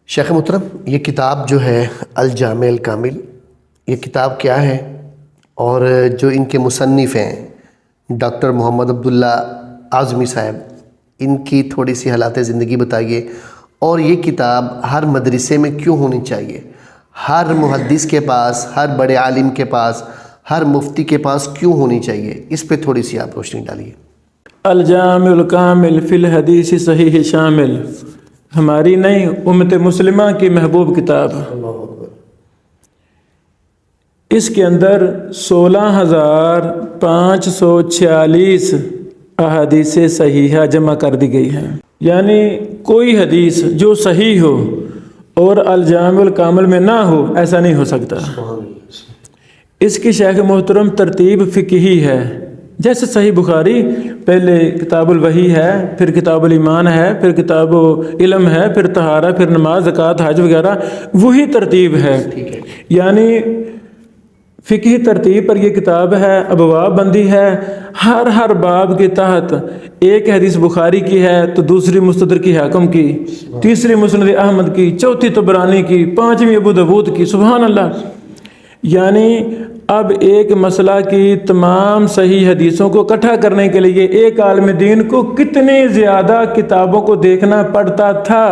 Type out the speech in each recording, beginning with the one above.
شیخ محترم، یہ کتاب جو ہے الجامع الکامل، یہ کتاب کیا ہے؟ اور جو ان کے مصنف ہیں ڈاکٹر محمد عبداللہ اعظمی صاحب، ان کی تھوڑی سی حالات زندگی بتائیے، اور یہ کتاب ہر مدرسے میں کیوں ہونی چاہیے، ہر محدث کے پاس، ہر بڑے عالم کے پاس، ہر مفتی کے پاس کیوں ہونی چاہیے، اس پہ تھوڑی سی آپ روشنی ڈالیے۔ الجامع الکامل فی الحدیث صحیح شامل، ہماری نہیں امت مسلمہ کی محبوب کتاب۔ اس کے اندر 16,546 احادیث صحیحہ جمع کر دی گئی ہیں، یعنی کوئی حدیث جو صحیح ہو اور الجامع الکامل میں نہ ہو، ایسا نہیں ہو سکتا۔ اس کی شیخ محترم ترتیب فقہی ہے، جیسے صحیح بخاری پہلے کتاب الوحی ہے، پھر کتاب الایمان ہے، پھر کتاب علم ہے، پھر طہارہ، پھر نماز، زکوٰۃ، حج وغیرہ، وہی ترتیب ہے۔ یعنی فقہی ترتیب پر یہ کتاب ہے، ابواب بندی ہے، ہر باب کے تحت ایک حدیث بخاری کی ہے تو دوسری مستدرک حاکم کی، تیسری مسند احمد کی، چوتھی طبرانی کی، پانچویں ابو داؤد کی۔ سبحان اللہ! یعنی اب ایک مسئلہ کی تمام صحیح حدیثوں کو اکٹھا کرنے کے لیے ایک عالم دین کو کتنی زیادہ کتابوں کو دیکھنا پڑتا تھا،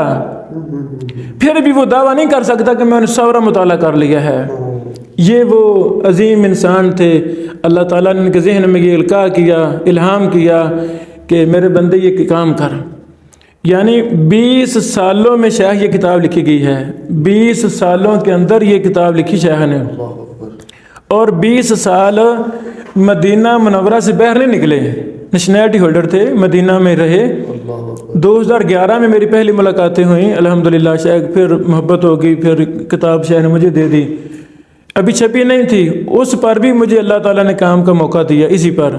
پھر بھی وہ دعویٰ نہیں کر سکتا کہ میں نے سورا مطالعہ کر لیا ہے۔ یہ وہ عظیم انسان تھے، اللہ تعالیٰ نے ان کے ذہن میں یہ القاء کیا، الہام کیا کہ میرے بندے یہ کام کر۔ یعنی 20 سالوں میں شیخ یہ کتاب لکھی گئی ہے، 20 سالوں کے اندر یہ کتاب لکھی شیخ نے، اور 20 سال مدینہ منورہ سے باہر نہیں نکلے، نیشنلٹی ہولڈر تھے، مدینہ میں رہے۔ 2011 میں میری پہلی ملاقاتیں ہوئیں الحمدللہ، شیخ پھر محبت ہو گئی، پھر کتاب شیخ نے مجھے دے دی، ابھی چھپی نہیں تھی، اس پر بھی مجھے اللہ تعالیٰ نے کام کا موقع دیا، اسی پر